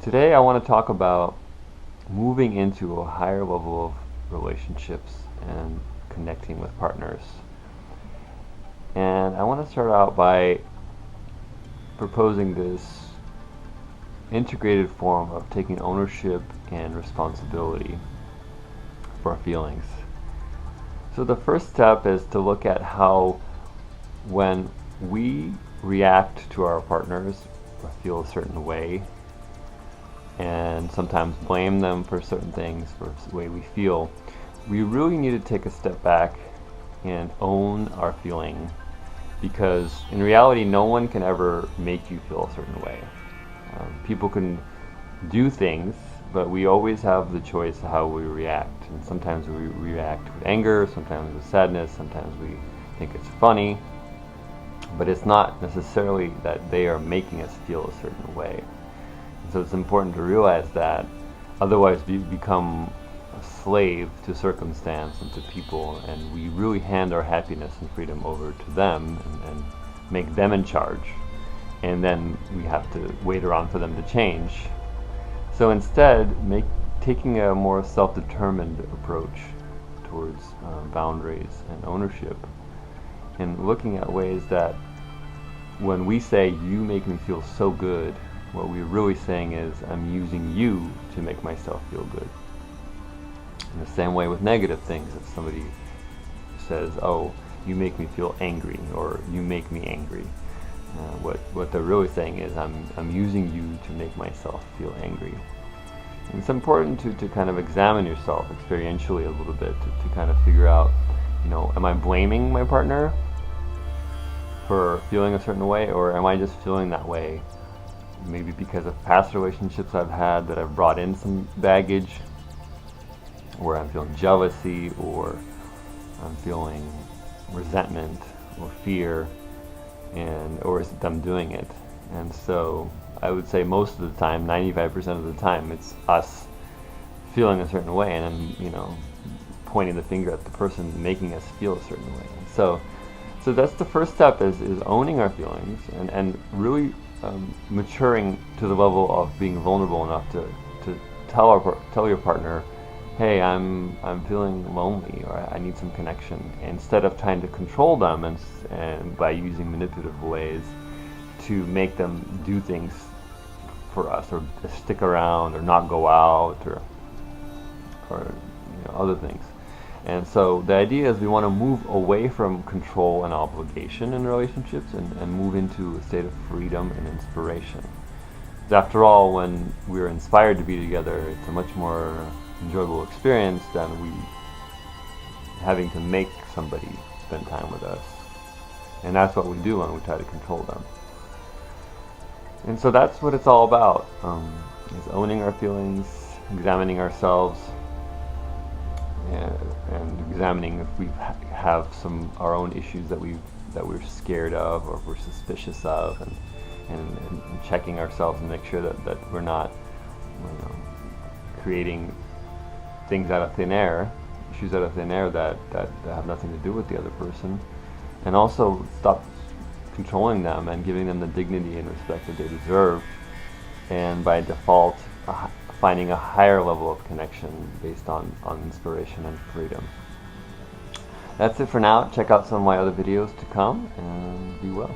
Today I want to talk about moving into a higher level of relationships and connecting with partners. And I want to start out by proposing this integrated form of taking ownership and responsibility for our feelings. So the first step is to look at how when we react to our partners or feel a certain way and sometimes blame them for certain things, for the way we feel, we really need to take a step back and own our feeling, because in reality no one can ever make you feel a certain way. People can do things, but we always have the choice of how we react, and sometimes we react with anger, sometimes with sadness, sometimes we think it's funny, but it's not necessarily that they are making us feel a certain way. So it's important to realize that, otherwise we become a slave to circumstance and to people, and we really hand our happiness and freedom over to them and make them in charge, and then we have to wait around for them to change. So instead, taking a more self-determined approach towards boundaries and ownership, and looking at ways that when we say, "you make me feel so good," what we're really saying is, I'm using you to make myself feel good. In the same way with negative things, if somebody says, "oh, you make me feel angry," or "you make me angry," what they're really saying is, I'm using you to make myself feel angry. And it's important to kind of examine yourself experientially a little bit, to kind of figure out, am I blaming my partner for feeling a certain way, or am I just feeling that way maybe because of past relationships I've had that I've brought in some baggage, where I'm feeling jealousy, or I'm feeling resentment or fear, or is it them doing it? And so I would say most of the time, 95% of the time, it's us feeling a certain way, and I'm pointing the finger at the person making us feel a certain way. So that's the first step, is owning our feelings and really maturing to the level of being vulnerable enough to tell your partner, "hey, I'm feeling lonely," or "I need some connection," instead of trying to control them and by using manipulative ways to make them do things for us, or stick around, or not go out, or other things. And so the idea is we want to move away from control and obligation in relationships and move into a state of freedom and inspiration. Because after all, when we're inspired to be together, it's a much more enjoyable experience than we having to make somebody spend time with us. And that's what we do when we try to control them. And so that's what it's all about, is owning our feelings, examining ourselves, and examining if we have our own issues that we're scared of, or we're suspicious of, and checking ourselves and make sure that we're not creating things out of thin air, issues out of thin air that have nothing to do with the other person, and also stop controlling them and giving them the dignity and respect that they deserve, and by default finding a higher level of connection based on inspiration and freedom. That's it for now. Check out some of my other videos to come, and be well.